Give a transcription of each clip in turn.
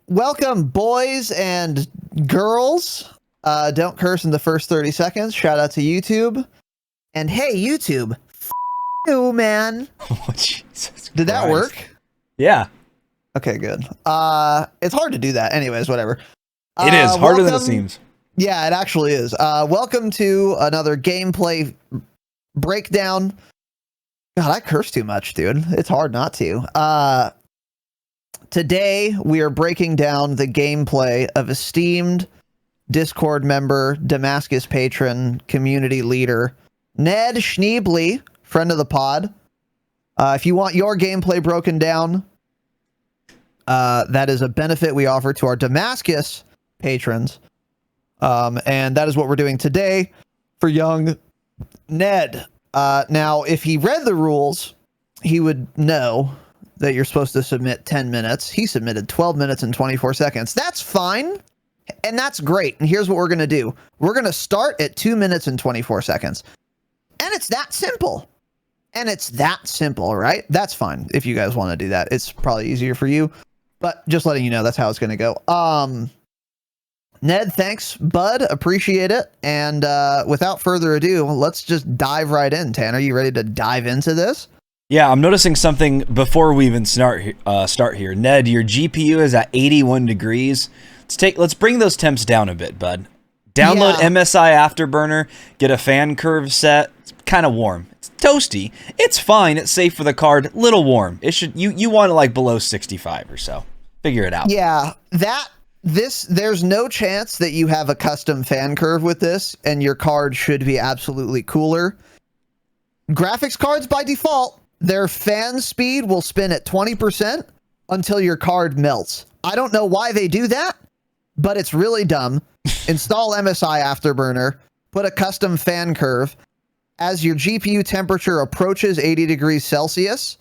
welcome, boys and girls. Don't curse in the first 30 seconds. Shout out to YouTube. And hey, YouTube, you, man. Oh, Jesus Did that Christ. work? Yeah. Okay, good. It's hard to do that. Anyways, whatever. It is harder than it welcome- seems. Yeah, it actually is. Welcome to another gameplay breakdown. God, I curse too much, dude. It's hard not to. Today, we are breaking down the gameplay of esteemed Discord member, Damascus patron, community leader, Ned Schneebly, friend of the pod. If you want your gameplay broken down, that is a benefit we offer to our Damascus patrons. And that is what we're doing today for young Ned. Now, if he read the rules, he would know that you're supposed to submit 10 minutes. He submitted 12 minutes and 24 seconds. That's fine. And that's great. And here's what we're going to do. We're going to start at 2 minutes and 24 seconds. And it's that simple. Right? That's fine. If you guys want to do that, it's probably easier for you. But just letting you know, that's how it's going to go. Ned, thanks, bud. Appreciate it. And without further ado, let's just dive right in. Tanner, you ready to dive into this? Yeah, I'm noticing something before we even start here. Ned, your GPU is at 81 degrees. Let's bring those temps down a bit, bud. Download MSI Afterburner, get a fan curve set. It's kind of warm. It's toasty. It's fine. It's safe for the card. Little warm. It should you want it like below 65 or so. Figure it out. Yeah, there's no chance that you have a custom fan curve with this, and your card should be absolutely cooler. Graphics cards by default, their fan speed will spin at 20% until your card melts. I don't know why they do that, but it's really dumb. Install MSI Afterburner, put a custom fan curve. As your GPU temperature approaches 80 degrees Celsius,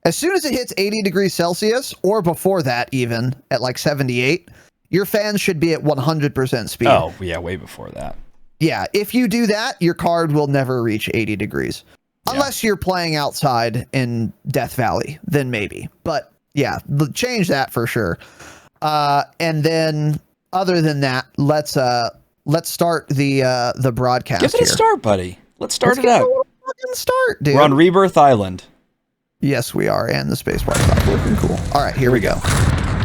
as soon as it hits 80 degrees Celsius, or before that even, at like 78, your fans should be at 100% speed. Oh, yeah, way before that. Yeah, if you do that, your card will never reach 80 degrees. Unless you're playing outside in Death Valley, then maybe. But yeah, change that for sure. And then, other than that, let's start the broadcast. Give it a start, buddy. Let's start it out. Start, dude. We're on Rebirth Island. Yes, we are, and the spacebar is looking cool. All right, here we go.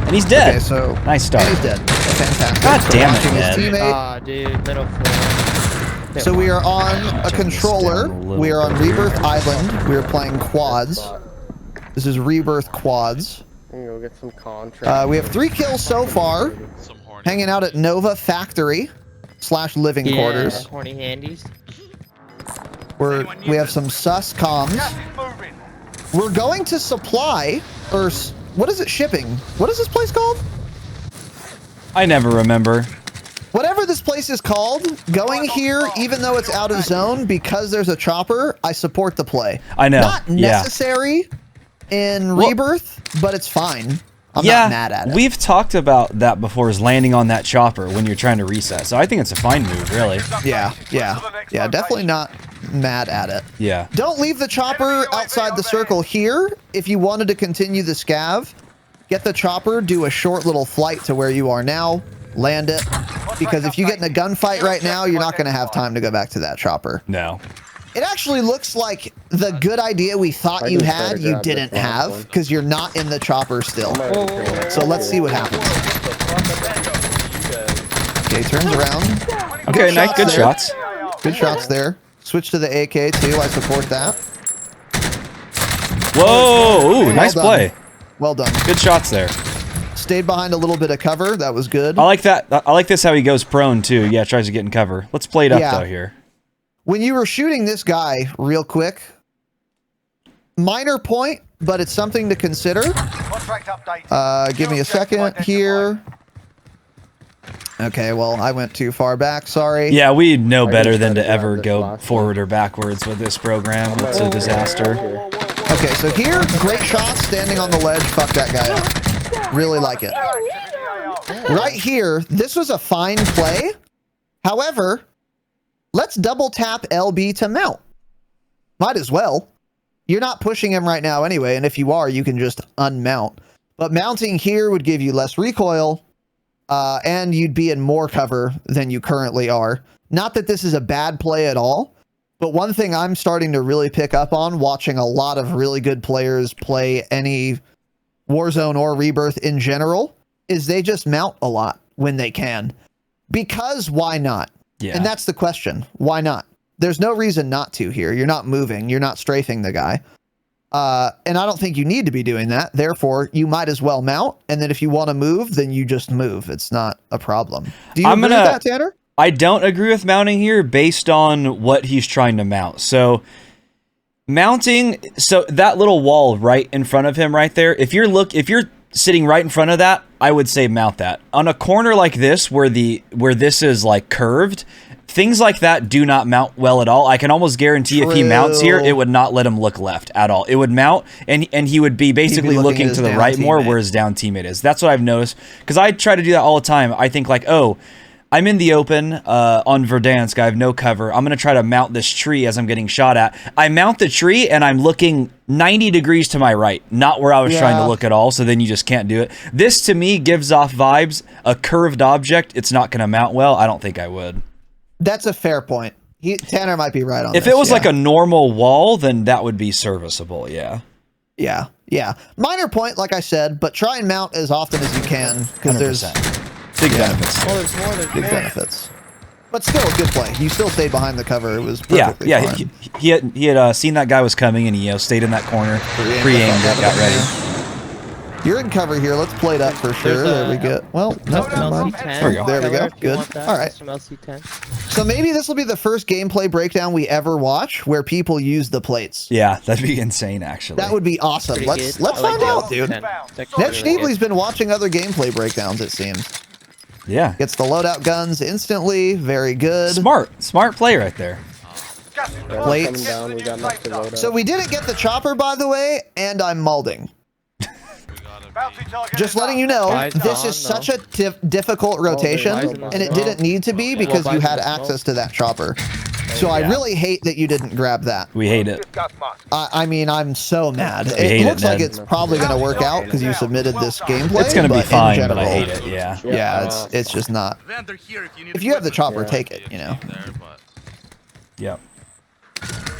And he's dead. Okay, so nice start. And he's dead. Fantastic. God damn it, His teammate. Ah, dude, middle floor. So we are on a controller. We are on Rebirth Island. We are playing quads. This is Rebirth quads. I'm gonna go get some contracts. We have 3 kills so far. Hanging out at Nova Factory / living quarters. Horny handies. We have some sus comms. We're going to supply, or what is it, shipping? What is this place called? I never remember. Whatever this place is called, going here, even though it's out of zone, because there's a chopper, I support the play. I know. Not necessary in Rebirth, but it's fine. I'm not mad at it. We've talked about that before, is landing on that chopper when you're trying to reset. So I think it's a fine move, really. Yeah, definitely not mad at it. Yeah. Don't leave the chopper outside the circle here. If you wanted to continue the scav, get the chopper, do a short little flight to where you are now, land it. Because if you get in a gunfight right now, you're not going to have time to go back to that chopper. No. It actually looks like the good idea we thought you had, you didn't have, because you're not in the chopper still. So let's see what happens. Okay, turns around. Okay, nice. Good shots. Good shots there. Switch to the AK too. I support that. Whoa! Ooh, nice play. Well done. Good shots there. Stayed behind a little bit of cover. That was good. I like that. I like this how he goes prone too. Yeah, tries to get in cover. Let's play it up though here. When you were shooting this guy real quick, minor point, but it's something to consider. Give me a second here. Okay, well, I went too far back. Sorry. Yeah, we know better than to ever go forward or backwards with this program. It's a disaster. Okay, so here, great shot, standing on the ledge. Fuck that guy up. Really like it. Right here, this was a fine play. However, let's double tap LB to mount. Might as well. You're not pushing him right now anyway, and if you are, you can just unmount. But mounting here would give you less recoil, and you'd be in more cover than you currently are. Not that this is a bad play at all, but one thing I'm starting to really pick up on, watching a lot of really good players play any Warzone or Rebirth in general, is they just mount a lot when they can. Because why not? Yeah. And that's the question. Why not? There's no reason not to here. You're not moving. You're not strafing the guy. And I don't think you need to be doing that. Therefore, you might as well mount. And then if you want to move, then you just move. It's not a problem. Do you agree with that, Tanner? I don't agree with mounting here based on what he's trying to mount. So mounting, so that little wall right in front of him right there, if you're sitting right in front of that, I would say mount that. On a corner like this where this is like curved, things like that do not mount well at all. I can almost guarantee if he mounts here, it would not let him look left at all. It would mount, and he would be basically looking to the right more where his down teammate is. That's what I've noticed, because I try to do that all the time. I think like, oh, I'm in the open on Verdansk. I have no cover. I'm going to try to mount this tree as I'm getting shot at. I mount the tree, and I'm looking 90 degrees to my right, not where I was trying to look at all, so then you just can't do it. This, to me, gives off vibes. A curved object, it's not going to mount well. I don't think I would. That's a fair point. Tanner might be right on this. If it was like a normal wall, then that would be serviceable, yeah. Yeah. Minor point, like I said, but try and mount as often as you can, because there's big benefits. Oh, there's more. There's big more. benefits. But still a good play. You still stayed behind the cover. It was perfectly yeah. fine. He had seen that guy was coming, and he stayed in that corner, pre-aimed it, got ready. You're in cover here. Let's play it up for sure. There we go. Well, no, never mind. There we go. There we go. Good. All right. So maybe this will be the first gameplay breakdown we ever watch where people use the plates. Yeah, that'd be insane, actually. That would be awesome. Let's find out, dude. Ned Schneebly's been watching other gameplay breakdowns, it seems. Yeah. Gets the loadout guns instantly. Very good. Smart play right there. Plates. So we didn't get the chopper, by the way, and I'm malding. Just letting you know, this is such a difficult rotation, and it didn't need to be because you had access to that chopper. So I really hate that you didn't grab that. We hate it. I mean, I'm so mad. It looks like it's probably going to work out because you submitted this gameplay. It's going to be fine, but I hate it, yeah. Yeah, it's just not. If you have the chopper, take it, you know. Yep.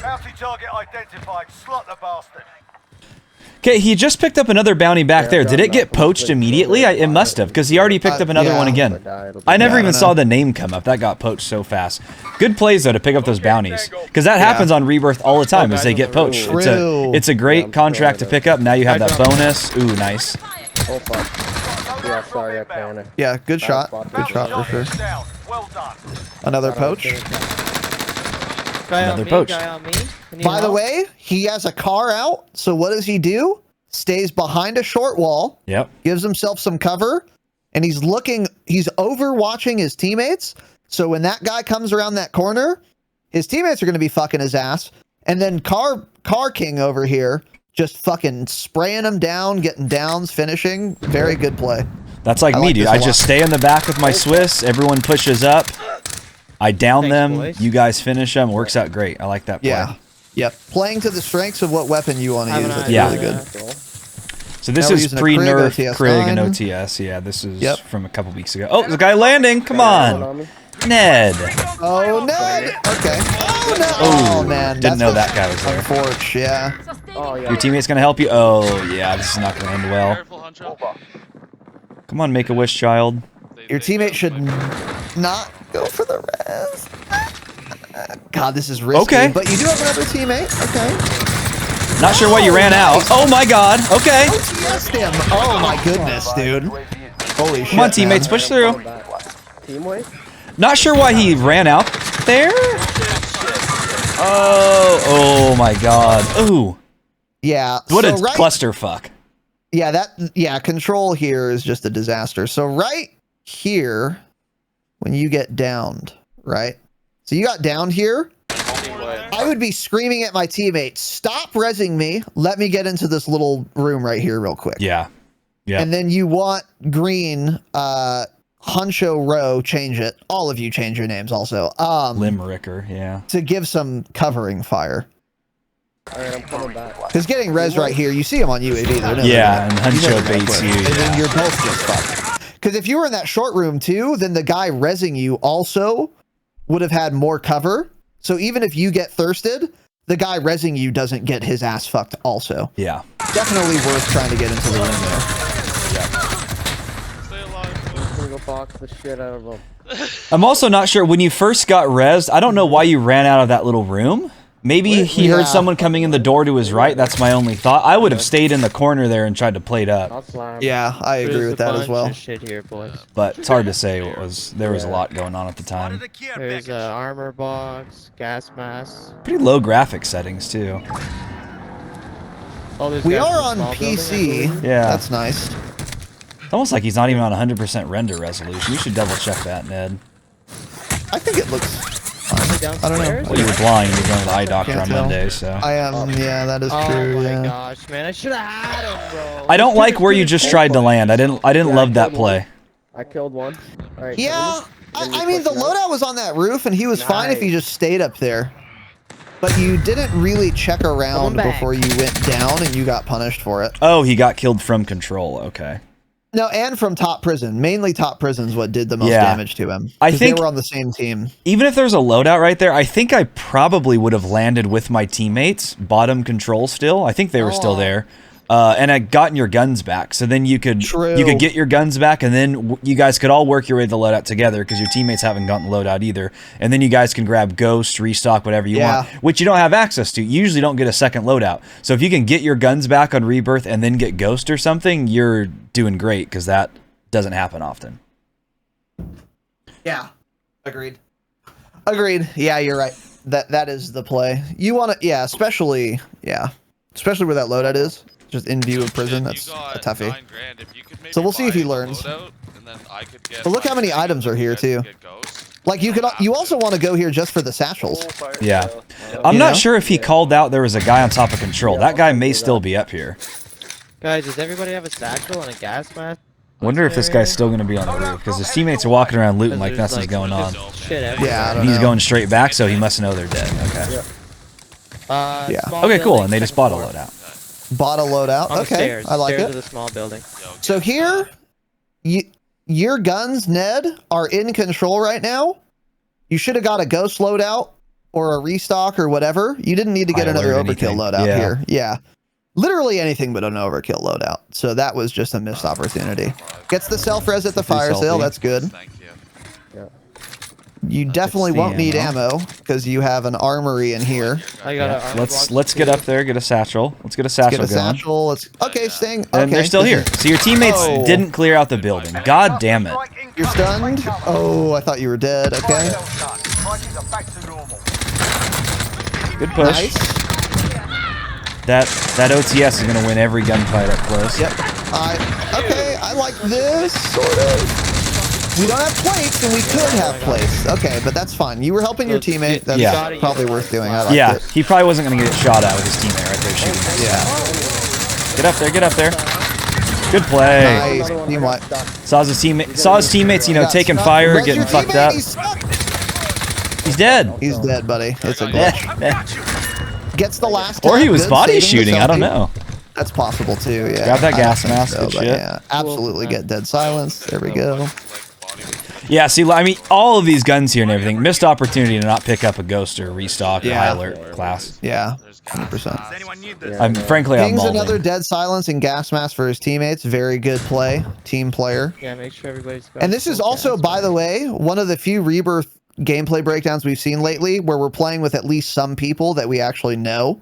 Bounty target identified. Slot the bastard. Okay, he just picked up another bounty back there. Did it get poached immediately? It must have, because he already picked up another one again. I never even saw the name come up. That got poached so fast. Good plays, though, to pick up those bounties. Because that happens on Rebirth all the time, as they get poached. It's a great contract to pick up. Now you have that bonus. Ooh, nice. Oh, fuck. Yeah, sorry, I panicked. Yeah, good shot. Good shot for sure. Another poach. Another poach. By the way, he has a car out, so what does he do? Stays behind a short wall. Yep. Gives himself some cover, and he's overwatching his teammates. So when that guy comes around that corner, his teammates are going to be fucking his ass. And then Car King over here just fucking spraying him down, getting downs, finishing. Very good play. That's like me, dude. I just stay in the back with my Swiss. Everyone pushes up. I down them. Boys. You guys finish them. Works out great. I like that play. Yeah. Yep. Playing to the strengths of what weapon you want to use. That's Yeah. really good. So this Now we're is using a pre-nerf Krig and Krig OTS. Yeah, this is from a couple weeks ago. Oh, there's a guy landing. Come on. Ned. Oh, Ned. Okay. Oh, no. Oh, man. Didn't know that guy was there. Unfortunate, yeah. Oh, yeah. Your teammate's going to help you? Oh, yeah. This is not going to end well. Come on, Make-A-Wish, child. Your teammate should not go for the res. God, this is risky. Okay. But you do have another teammate. Okay. Not sure why you ran out. Oh, my God. Okay. OTS'd him. Oh, my goodness, dude. Holy shit, Come on, teammates. Push through. Not sure why he ran out there. Oh my God. Ooh. Yeah. What a clusterfuck. Yeah, control here is just a disaster. So right here, when you get downed, right? So you got downed here. I would be screaming at my teammate, stop rezzing me. Let me get into this little room right here real quick. Yeah. Yeah. And then you want green, Huncho Row, change it. All of you change your names also. Limericker, yeah. To give some covering fire. Alright, I'm coming back. Because getting res right here, you see him on UAV. They're never Yeah, gonna- and you Huncho never gonna baits quit. you, And then yeah. you're both just fucked. Because if you were in that short room too, then the guy resing you also would have had more cover. So even if you get thirsted, the guy resing you doesn't get his ass fucked also. Yeah. Definitely worth trying to get into the room there. Stay alive, I'm boys. gonna go box the shit out of him. I'm also not sure when you first got rezzed. I don't know why you ran out of that little room. Maybe he Yeah. heard someone coming in the door to his right. That's my only thought. I would have stayed in the corner there and tried to play it up, I'll slam. Yeah, I agree There's with a that as bunch well. of shit here, boys. but it's hard to say. There was a lot going on at the time. There's a armor box, gas mask. Pretty low graphic settings too. Oh, there's We guys in are the on small building, I PC. believe. Yeah. That's nice. Almost like he's not even on 100% render resolution. You should double check that, Ned. I think it looks fine. I don't know. Downstairs? Well, you were blind. You're going to the eye doctor Can't on tell. Monday, so. I am, yeah, that is Oh true. my Yeah. gosh, man! I should have had him, bro. I don't like where you just tried to land. I didn't love that play. I killed one. Alright. Yeah, Then you I mean, the push it out. loadout was on that roof, and he was fine if he Nice. just stayed up there. But you didn't really check around back. before you went down, and you got punished for it. Oh, he got killed from control. Okay. No, and from top prison. Mainly top prison's what did the most Yeah. damage to him. I 'Cause think- they were on the same team. Even if there's a loadout right there, I think I probably would have landed with my teammates. Bottom control still. I think they were still there. And I gotten your guns back. So then you could True. get your guns back, and then you guys could all work your way to the loadout together because your teammates haven't gotten the loadout either. And then you guys can grab ghost, restock, whatever you Yeah. want, which you don't have access to. You usually don't get a second loadout. So if you can get your guns back on rebirth and then get ghost or something, you're doing great because that doesn't happen often. Yeah, agreed. Agreed. Yeah, you're right. That is the play. You want to, yeah, especially where that loadout is. Just in view of prison, You that's got a toughie. $9 grand. If you could maybe So we'll see if he buy the learns. loadout, and then I could get But look how my many thing, items are here, get- too. get ghost. Like you also want to go here just for the satchels. Yeah. I'm You not know? sure if he called out there was a guy on top of control. That guy may still be up here. Guys, does everybody have a satchel and a gas mask? Wonder if this guy's still going to be on the roof because his teammates are walking around looting like There's, nothing's going on. Shit everywhere. Yeah, I don't And he's know. going straight back, so he must know they're dead. Okay. Yeah. small Okay, cool. building, And they just second bought a floor. loadout. Bought a loadout. On the Okay, stairs. I like Stairs it. of the small building. So here, your guns, Ned, are in control right now. You should have got a ghost loadout or a restock or whatever. You didn't need to get Pilot another or overkill anything. loadout Yeah. here. Yeah. Literally anything but an overkill loadout. So that was just a missed opportunity. Gets the self-res at the Pretty fire sale. selfie. That's good. Thank you. You definitely see won't need ammo. ammo because you have an armory in here. I got a armor box Let's get too. up there, get a satchel. Let's get a Get satchel a going. satchel. Let's staying. And Okay, they're still this here. is- So your teammates Oh. didn't clear out the building. God damn it. You're stunned. Oh, I thought you were dead. Okay. Prices are back to normal. Good push. Nice. That OTS is gonna win every gunfight up close. Yep. Okay, I like this, sort of. We don't have plates, and we could have plates. Okay, but that's fine. You were helping your teammate. That's Yeah. probably worth doing. I like Yeah, it. he probably wasn't gonna get shot at with his teammate right there shooting. Yeah. Get up there, get up there. Good play. Nice. Team wipe. Saw his teammates, you know, Got taking stuck. fire, Res getting your fucked teammate, up. He's stuck. He's dead. He's dead, buddy. It's a Yeah. glitch. Gets the last. Or he tap. was Good, body saving the shooting. I don't selfie. know. That's possible too. Yeah. Grab that I gas don't think mask, good but shit. Yeah, absolutely get dead silence. There we go. Yeah, see, I mean, all of these guns here and everything, missed opportunity to not pick up a ghost or restock or Yeah. high alert class. Yeah, 100%. Frankly, I'm King's balding. another dead silence and gas mask for his teammates. Very good play, team player. Yeah, make sure everybody's got And this is full also, gas by mask. the way, one of the few Rebirth gameplay breakdowns we've seen lately where we're playing with at least some people that we actually know.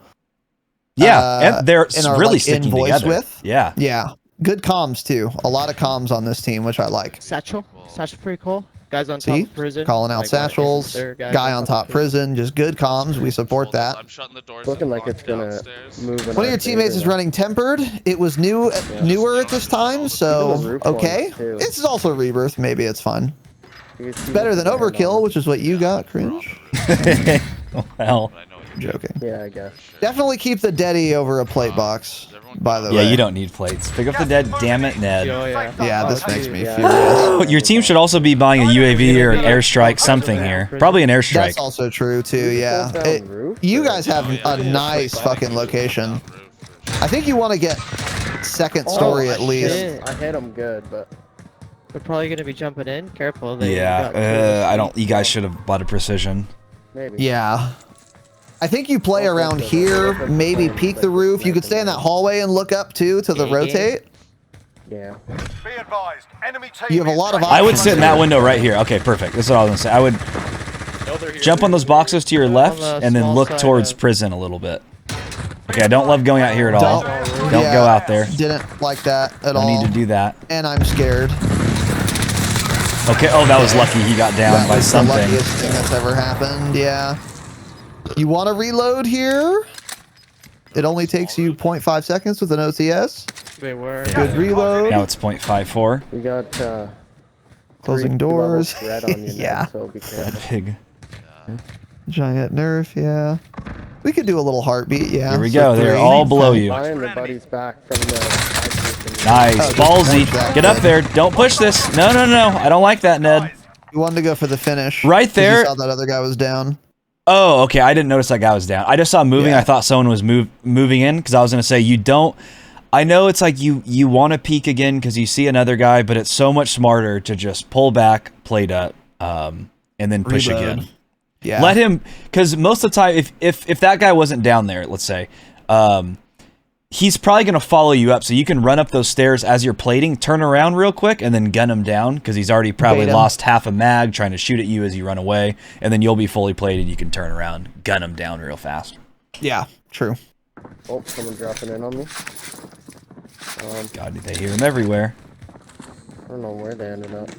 Yeah, and they're and are, really like, sticking in voice together. with. Yeah. Yeah, good comms too. A lot of comms on this team, which I like. Satchel. Satchel pretty cool. Guys on top See, of prison. calling out Like, satchels. there are guys Guy on top prison. Just good comms. We support that. I'm shutting the doors. Looking and like it's locking gonna downstairs. move. in One of our your teammates favor is now. running tempered. It was newer at this time, Even the so roof okay. ones, too. This is also Rebirth. Maybe it's fun. Because It's better than Overkill, which is what you got. Cringe. Well, But I know I'm joking. Yeah, I guess. Definitely keep the Deddy over a plate box. by the Yeah, way. you don't need plates. Pick up the dead. Damn it, Ned. Oh, yeah. Yeah, Oh, this makes dude, me yeah. furious. Your team should also be buying a UAV or an airstrike, something here. Probably an That's airstrike. also true too. Yeah, Hold down roof, you or- guys have Oh, yeah. a nice fucking location. Roof, for sure. I think you want to get second story at least. shit. I hit him good, but We're probably gonna be jumping in. Careful. They Yeah, got two of us. I don't. You guys should have bought a precision. maybe. Yeah. I think you play around here, maybe peek the roof. You could stay in that hallway and look up too to the Yeah. rotate. Yeah. Be advised, enemy team You have a is lot of tracking I would options sit in that window right here. Okay, perfect. That's what I was gonna say. I would jump on those boxes to your On left the and then small look side towards of- prison a little bit. Okay, I don't love going out here at all. Don't- Don't yeah. go out there. Didn't like that at Don't all. need to do that. And I'm scared. Okay. Oh, that was lucky. He got down That by was the something. luckiest thing that's ever happened. Yeah. You want to reload here? It only takes you 0.5 seconds with an OCS. They were. Good reload. Now it's 0.54. We got Closing 3 doors. levels red on you now, Yeah. so be careful. Big. Giant nerf. Yeah. We could do a little heartbeat. Yeah. Here we So go. They're 3. all below you. Buying the buddies back from the Nice. Oh, just Ballsy. punch that Get up kid. there. Don't push this. No, no, no. I don't like that, Ned. You wanted to go for the finish. Right 'cause there. You saw that other guy was down. Oh, okay. I didn't notice that guy was down. I just saw him moving. Yeah. I thought someone was moving in because I was going to say you don't. I know it's like you want to peek again because you see another guy, but it's so much smarter to just pull back, plate up, and then push Reload. again. Yeah. Let him, because most of the time, if that guy wasn't down there, let's say, he's probably going to follow you up. So you can run up those stairs as you're plating, turn around real quick, and then gun him down because he's already probably Bait him. lost half a mag trying to shoot at you as you run away. And then you'll be fully plated. You can turn around, gun him down real fast. Yeah. True. Oh, someone dropping in on me. God, they hear him everywhere. I don't know where they ended up.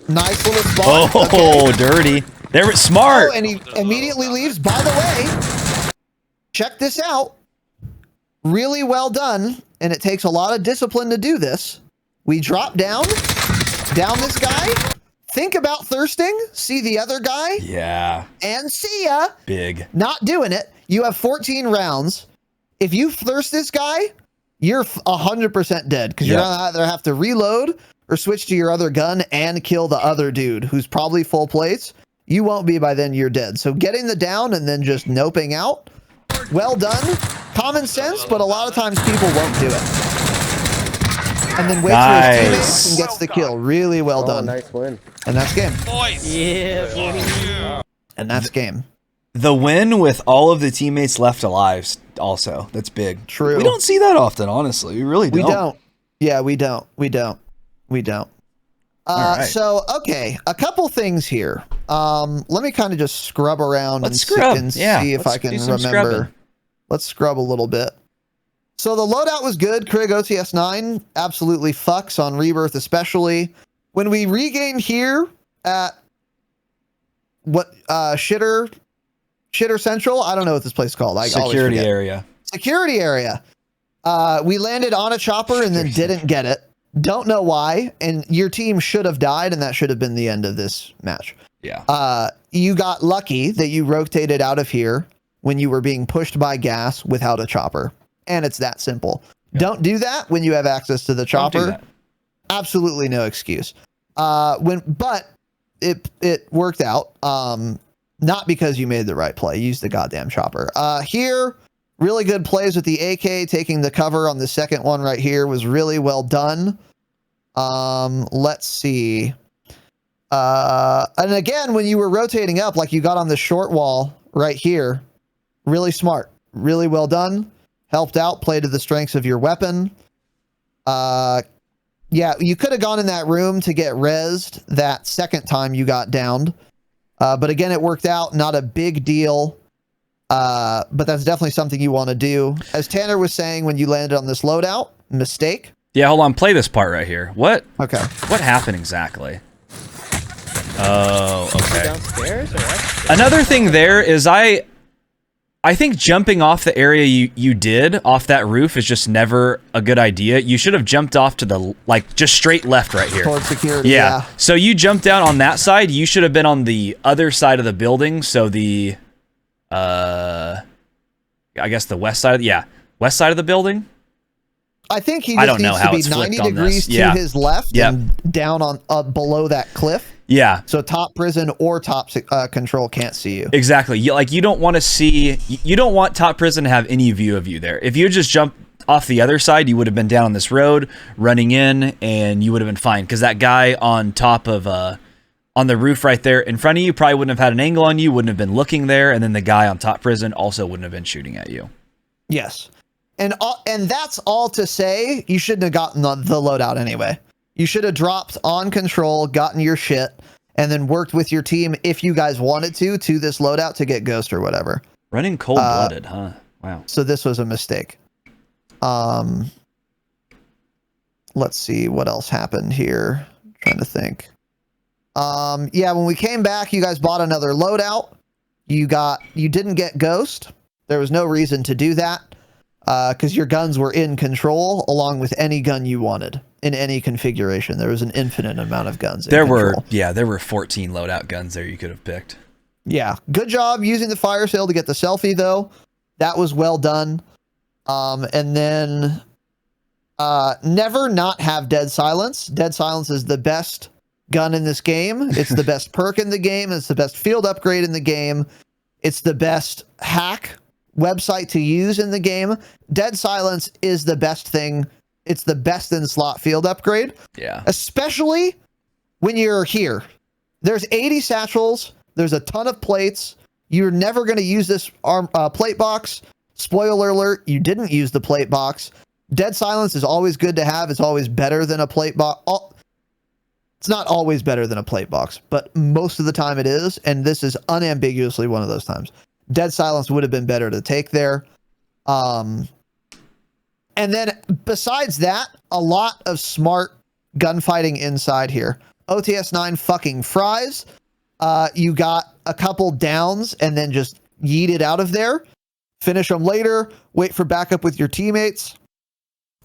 Nice little spot. Oh, dirty. They were smart. Oh, and he immediately leaves. By the way, check this out. Really well done. And it takes a lot of discipline to do this. We drop down this guy. Think about thirsting. See the other guy. Yeah, And see ya. big. Not doing it. You have 14 rounds. If you thirst this guy, you're 100% dead because you're Yeah. gonna either have to reload or switch to your other gun and kill the other dude who's probably full plates. You won't be by then. You're dead. So getting the down and then just noping out. Well done. Common sense, but a lot of times people won't do it. And then waits for his Nice. teammates and gets the kill. Really well Oh, done. nice win. And that's game. Boys. Yeah. And that's game. The win with all of the teammates left alive also. That's big. True. We don't see that often, honestly. We really don't. We don't. Yeah, we don't. We don't. We don't. All right. So, okay, a couple things here. Let me kind of just scrub around Let's and, scrub. and Yeah, see if let's I can do some remember. scrubbing. Let's scrub a little bit. So the loadout was good. Krig OCS9 absolutely fucks on Rebirth, especially when we regained here at what Shitter Central. I don't know what this place is called. I always Security forget. area. Security area. We landed on a chopper and then didn't get it. Don't know why. And your team should have died, and that should have been the end of this match. Yeah. You got lucky that you rotated out of here when you were being pushed by gas without a chopper. And it's that simple. Yeah. Don't do that when you have access to the Don't do chopper. that. Absolutely no excuse. But it worked out. Not because you made the right play. Use the goddamn chopper. Here, really good plays with the AK. Taking the cover on the second one right here was really well done. Let's see. And again, when you were rotating up, like you got on the short wall right here, really smart, really well done. Helped out, play to the strengths of your weapon. Yeah, you could have gone in that room to get rezzed that second time you got downed. But again, it worked out. Not a big deal. But that's definitely something you want to do. As Tanner was saying, when you landed on this loadout, mistake. Yeah, hold on. Play this part right here. What Okay. happened exactly? Oh, okay. Downstairs or upstairs? Another thing there is I think jumping off the area you did off that roof is just never a good idea. You should have jumped off to the, like, just straight left right here. Towards security. Yeah. So you jumped down on that side. You should have been on the other side of the building. So the, I guess the west side. West side of the building. I think he I just don't know needs how to it's be flipped 90 on degrees this. Yeah. to his left Yep. and down on below that cliff. Yeah. So top prison or top control can't see you. Exactly. You don't want to see. You don't want top prison to have any view of you there. If you just jump off the other side, you would have been down on this road, running in, and you would have been fine. Because that guy on top of on the roof right there in front of you probably wouldn't have had an angle on you, wouldn't have been looking there, and then the guy on top prison also wouldn't have been shooting at you. Yes. And that's all to say you shouldn't have gotten the loadout anyway. You should have dropped on control, gotten your shit, and then worked with your team if you guys wanted to this loadout to get ghost or whatever. Running cold-blooded, huh? Wow. So this was a mistake. Let's see what else happened here. I'm trying to think. Yeah, when we came back, you guys bought another loadout. You didn't get ghost. There was no reason to do that. Because your guns were in control along with any gun you wanted in any configuration. There was an infinite amount of guns. There were 14 loadout guns there you could have picked. Yeah, good job using the fire sale to get the selfie though. That was well done. And then never not have dead silence. Dead silence is the best gun in this game. It's the best perk in the game. It's the best field upgrade in the game. It's the best hack website to use in the game. Dead silence is the best thing. It's the best in slot field upgrade. Yeah. Especially when you're here. There's 80 satchels. There's a ton of plates. You're never going to use this plate box. Spoiler alert, you didn't use the plate box. Dead silence is always good to have. It's always better than a plate box. It's not always better than a plate box, but most of the time it is. And this is unambiguously one of those times. Dead silence would have been better to take there. And then besides that, a lot of smart gunfighting inside here. OTS 9 fucking fries. You got a couple downs and then just yeeted out of there. Finish them later. Wait for backup with your teammates.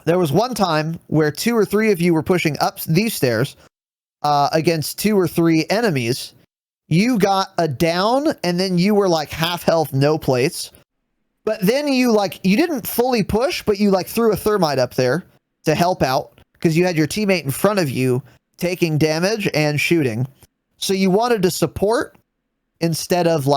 There was one time where 2 or 3 of you were pushing up these stairs against 2 or 3 enemies. You got a down and then you were like half health, no plates. But then you didn't fully push, but you threw a thermite up there to help out because you had your teammate in front of you taking damage and shooting. So you wanted to support instead of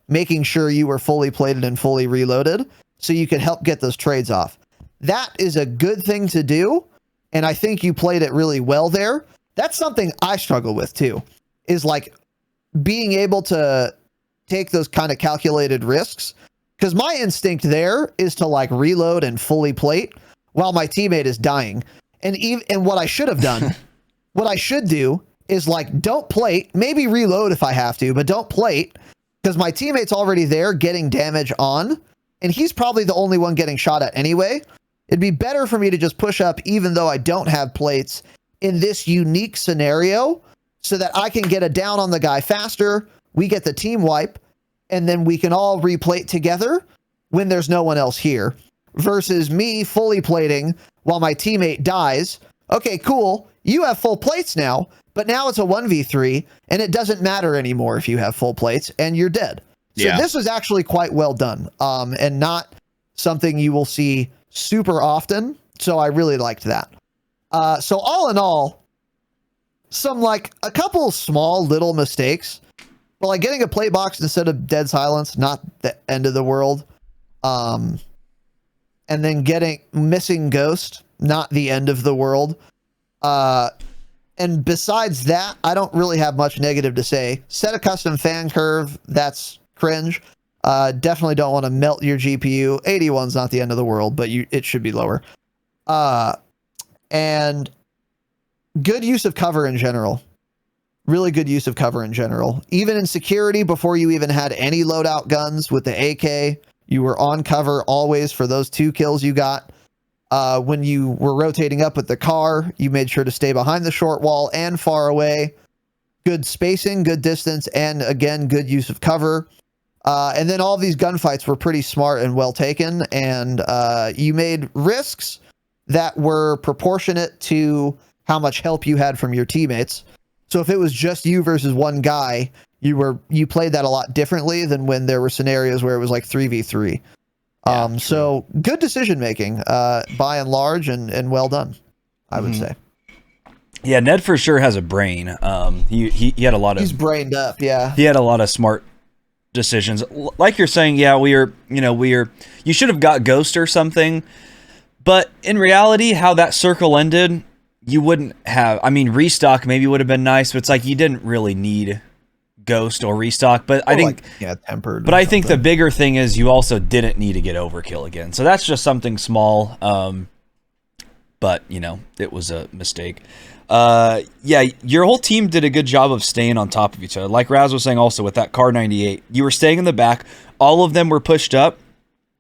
making sure you were fully plated and fully reloaded so you could help get those trades off. That is a good thing to do. And I think you played it really well there. That's something I struggle with too, is being able to take those kind of calculated risks. Because my instinct there is to reload and fully plate while my teammate is dying. And what I should have done, what I should do is don't plate, maybe reload if I have to, but don't plate because my teammate's already there getting damage on and he's probably the only one getting shot at anyway. It'd be better for me to just push up even though I don't have plates in this unique scenario so that I can get a down on the guy faster. We get the team wipe and then we can all replate together when there's no one else here versus me fully plating while my teammate dies. Okay, cool. You have full plates now, but now it's a 1v3 and it doesn't matter anymore if you have full plates and you're dead. So this was actually quite well done and not something you will see super often. So I really liked that. So all in all, some a couple small little mistakes, but getting a plate box instead of dead silence, not the end of the world. And then missing ghost, not the end of the world. And besides that, I don't really have much negative to say. Set a custom fan curve. That's cringe. Definitely don't want to melt your GPU. 81's not the end of the world, but it should be lower. And good use of cover in general. Really good use of cover in general. Even in security, before you even had any loadout guns with the AK, you were on cover always for those 2 kills you got. When you were rotating up with the car, you made sure to stay behind the short wall and far away. Good spacing, good distance, and again, good use of cover. And then all these gunfights were pretty smart and well taken, and you made risks that were proportionate to how much help you had from your teammates. So if it was just you versus one guy, you played that a lot differently than when there were scenarios where it was 3v3. Yeah, So good decision making, by and large, and well done, I would say. Yeah, Ned for sure has a brain. He had a lot of He's brained up. Yeah. he had a lot of smart decisions. Like you're saying, yeah, you should have got Ghost or something. But in reality, how that circle ended, you wouldn't have. I mean, restock maybe would have been nice, but it's like you didn't really need Ghost or restock. But I think, tempered. But I think the bigger thing is you also didn't need to get overkill again. So that's just something small. But it was a mistake. Yeah, your whole team did a good job of staying on top of each other. Like Raz was saying, also with that car 98, you were staying in the back. All of them were pushed up.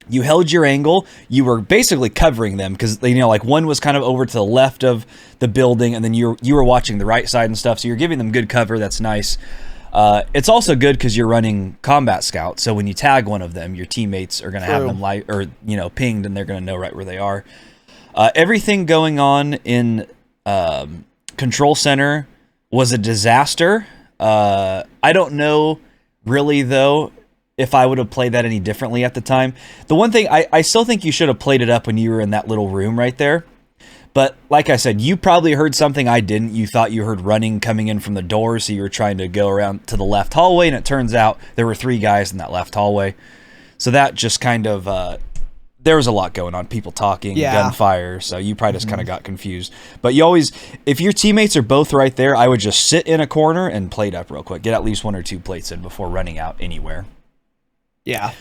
You held your angle. You were basically covering them because like one was kind of over to the left of the building, and then you were watching the right side and stuff. So you're giving them good cover. That's nice. It's also good because you're running combat scout. So when you tag one of them, your teammates are going to have them pinged, and they're going to know right where they are. Everything going on in control center was a disaster. I don't know really though if I would have played that any differently at the time. The one thing, I still think you should have played it up when you were in that little room right there. But like I said, you probably heard something I didn't. You thought you heard running coming in from the door, so you were trying to go around to the left hallway, and it turns out there were 3 guys in that left hallway. So that just kind of, there was a lot going on, people talking, gunfire, so you probably just kind of got confused. But you always, if your teammates are both right there, I would just sit in a corner and plate up real quick. Get at least 1 or 2 plates in before running out anywhere. Yeah.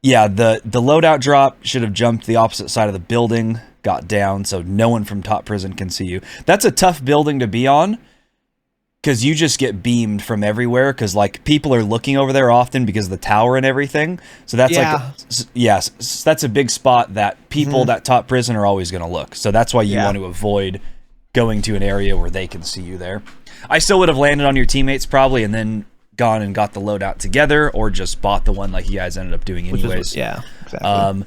Yeah, the loadout drop should have jumped the opposite side of the building, got down, so no one from top prison can see you. That's a tough building to be on, because you just get beamed from everywhere, because like people are looking over there often because of the tower and everything. So that's that's a big spot that people that top prison are always going to look. So that's why you want to avoid going to an area where they can see you there. I still would have landed on your teammates probably, and then gone and got the loadout together, or just bought the one like you guys ended up doing anyways. Exactly.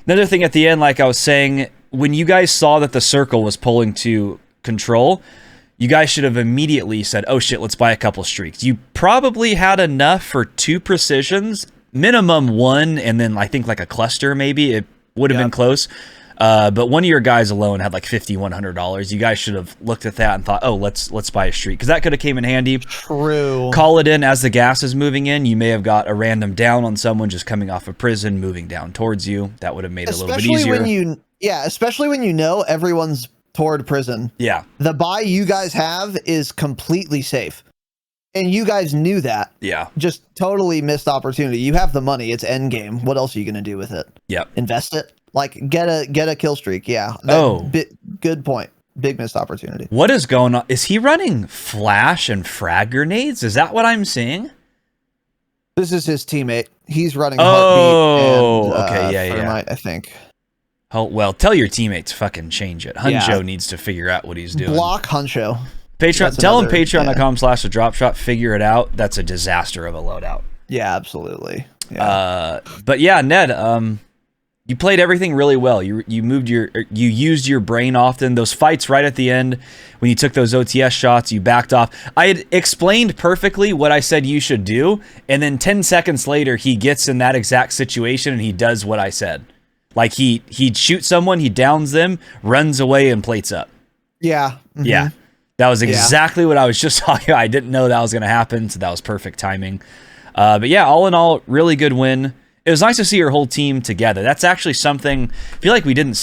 Another thing at the end, like I was saying, when you guys saw that the circle was pulling to control, you guys should have immediately said, oh shit, let's buy a couple streaks. You probably had enough for 2 precisions, minimum 1, and then I think like a cluster maybe. It would have been close. But one of your guys alone had like $5,100. You guys should have looked at that and thought, oh, let's buy a streak, because that could have came in handy. True. Call it in as the gas is moving in. You may have got a random down on someone just coming off of prison, moving down towards you. That would have made it a little bit easier. Especially when you know everyone's toward prison. Yeah. The buy you guys have is completely safe. And you guys knew that. Yeah. Just totally missed opportunity. You have the money. It's end game. What else are you going to do with it? Yep. Invest it. Like get a kill streak. Yeah. Good point. Big missed opportunity. What is going on? Is he running flash and frag grenades? Is that what I'm seeing? This is his teammate. He's running Heartbeat and okay, Thermite, I think. Oh, well, tell your teammates to fucking change it. Huncho needs to figure out what he's doing. Block Huncho. Patreon, tell him patreon.com/Dropshot, figure it out. That's a disaster of a loadout. Yeah, absolutely. Yeah. But yeah, Ned, you played everything really well. You used your brain often. Those fights right at the end, when you took those OTS shots, you backed off. I had explained perfectly what I said you should do, and then 10 seconds later, he gets in that exact situation and he does what I said. Like he'd shoot someone, he downs them, runs away, and plates up. Yeah. Mm-hmm. Yeah. That was exactly what I was just talking about. I didn't know that was going to happen, so that was perfect timing. But yeah, all in all, really good win. It was nice to see your whole team together. That's actually something I feel like we haven't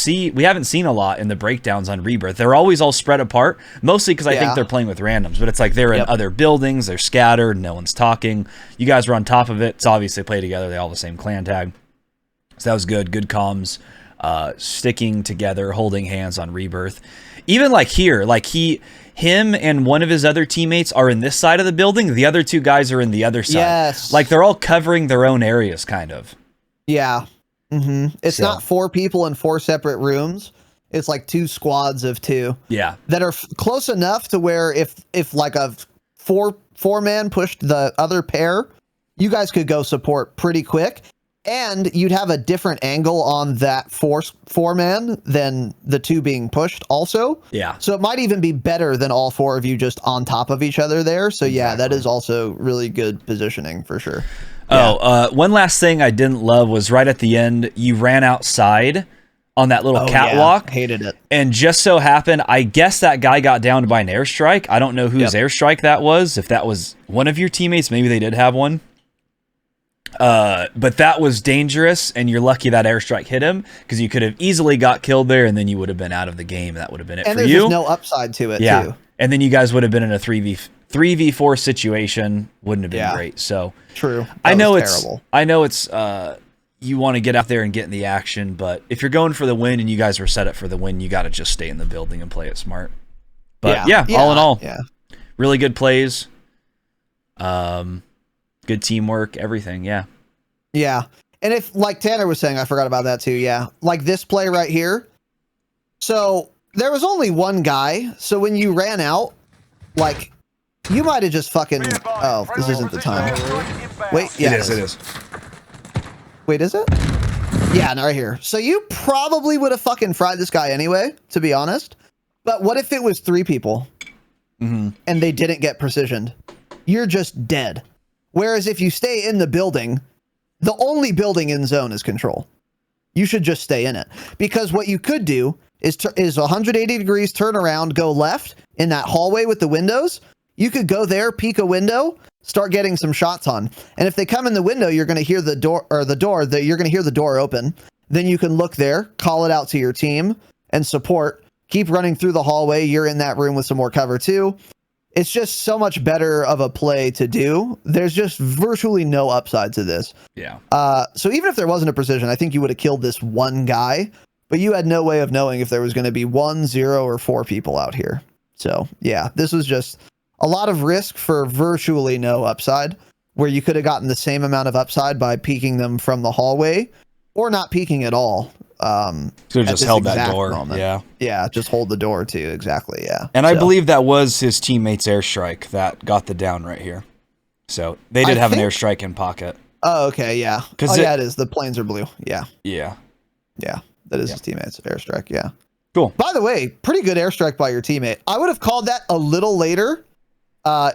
seen a lot in the breakdowns on Rebirth. They're always all spread apart, mostly because I think they're playing with randoms, but it's like they're in other buildings, they're scattered, no one's talking. You guys were on top of it. It's obvious they play together. They all have the same clan tag. So that was good. Good comms, sticking together, holding hands on Rebirth. Even like here, like him and one of his other teammates are in this side of the building. The other 2 guys are in the other side. Yes. Like they're all covering their own areas, kind of. Yeah. Mm-hmm. It's not 4 people in 4 separate rooms. It's like 2 squads of 2. Yeah. That are close enough to where if like a four man pushed the other pair, you guys could go support pretty quick. And you'd have a different angle on that four-man than the two being pushed also. Yeah. So it might even be better than all four of you just on top of each other there. So yeah, that is also really good positioning for sure. One last thing I didn't love was right at the end, you ran outside on that little catwalk. Yeah. Hated it. And just so happened, I guess that guy got downed by an airstrike. I don't know whose airstrike that was. If that was one of your teammates, maybe they did have one. But that was dangerous, and you're lucky that airstrike hit him, because you could have easily got killed there, and then you would have been out of the game, and that would have been it for you. And there's no upside to it, too. And then you guys would have been in a 3v4 situation. Wouldn't have been great. So true. I know it's you want to get out there and get in the action, but if you're going for the win and you guys were set up for the win, you got to just stay in the building and play it smart. But all in all, really good plays. Good teamwork, everything. Yeah. And if, like Tanner was saying, I forgot about that too. Yeah. Like this play right here. So there was only one guy. So when you ran out, like you might have just fucking, oh, this isn't the time. Wait. Yeah, it is. Wait, is it? Yeah, no, right here. So you probably would have fucking fried this guy anyway, to be honest. But what if it was 3 people and they didn't get precisioned? You're just dead. Whereas if you stay in the building, the only building in zone is control. You should just stay in it. Because what you could do is 180 degrees, turn around, go left in that hallway with the windows. You could go there, peek a window, start getting some shots on. And if they come in the window, you're going to hear the door, you're going to hear the door open. Then you can look there, call it out to your team and support. Keep running through the hallway. You're in that room with some more cover too. It's just so much better of a play to do. There's just virtually no upside to this. Yeah. So even if there wasn't a precision, I think you would have killed this one guy, but you had no way of knowing if there was going to be 1, 0, or 4 people out here. So yeah, this was just a lot of risk for virtually no upside, where you could have gotten the same amount of upside by peeking them from the hallway or not peeking at all. So just held that door. Moment. Yeah, just hold the door too. Exactly. Yeah. And I believe that was his teammate's airstrike that got the down right here. So they did have an airstrike in pocket. Oh, okay. Yeah. Yeah, it is. The planes are blue. Yeah. Yeah. That is his teammate's airstrike. Yeah. Cool. By the way, pretty good airstrike by your teammate. I would have called that a little later,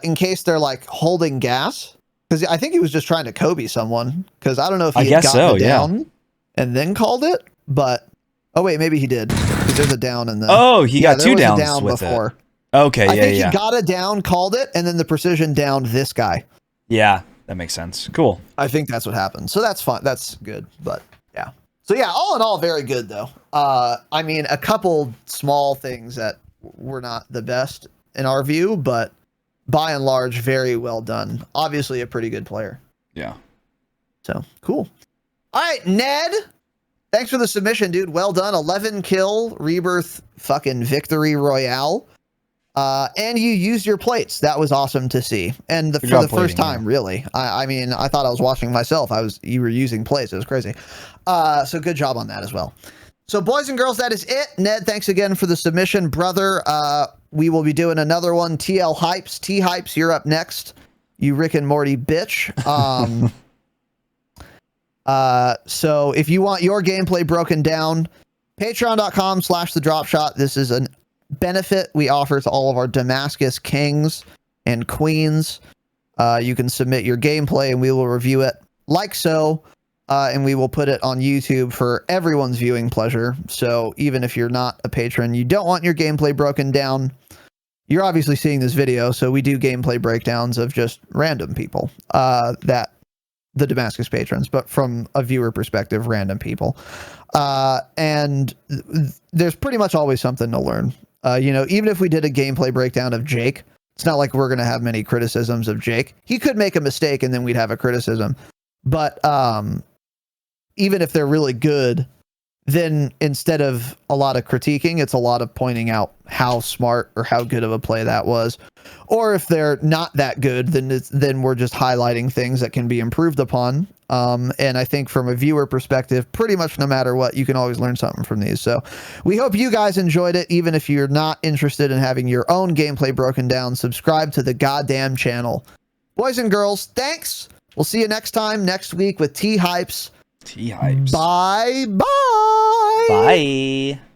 in case they're like holding gas, because I think he was just trying to Kobe someone. Because I don't know if he had gotten it down and then called it. But oh wait, maybe he did. There's a down in the he got 2 downs down with before. It. Okay, I think he got a down, called it, and then the precision downed this guy. Yeah, that makes sense. Cool. I think that's what happened. So that's fun. That's good. But yeah. So yeah, all in all, very good though. I mean, a couple small things that were not the best in our view, but by and large, very well done. Obviously, a pretty good player. Yeah. So cool. All right, Ned. Thanks for the submission, dude. Well done. 11 kill rebirth fucking victory royale. And you used your plates. That was awesome to see. And for the first time, really. I mean, I thought I was watching myself. You were using plates. It was crazy. So good job on that as well. So boys and girls, that is it. Ned, thanks again for the submission, brother. We will be doing another one. TL Hypes. T Hypes, you're up next. You Rick and Morty bitch. So if you want your gameplay broken down, patreon.com/thedropshot. This is a benefit we offer to all of our Damascus kings and queens. You can submit your gameplay and we will review it like so. And we will put it on YouTube for everyone's viewing pleasure. So even if you're not a patron, you don't want your gameplay broken down, you're obviously seeing this video. So we do gameplay breakdowns of just random people, that the Damascus patrons, but from a viewer perspective, random people. And there's pretty much always something to learn. Even if we did a gameplay breakdown of Jake, it's not like we're going to have many criticisms of Jake. He could make a mistake and then we'd have a criticism. But even if they're really good, then instead of a lot of critiquing, it's a lot of pointing out how smart or how good of a play that was. Or if they're not that good, then we're just highlighting things that can be improved upon. And I think from a viewer perspective, pretty much no matter what, you can always learn something from these. So we hope you guys enjoyed it. Even if you're not interested in having your own gameplay broken down, subscribe to the goddamn channel. Boys and girls, thanks. We'll see you next time, next week with T Hypes. T-hypes. Bye bye. Bye.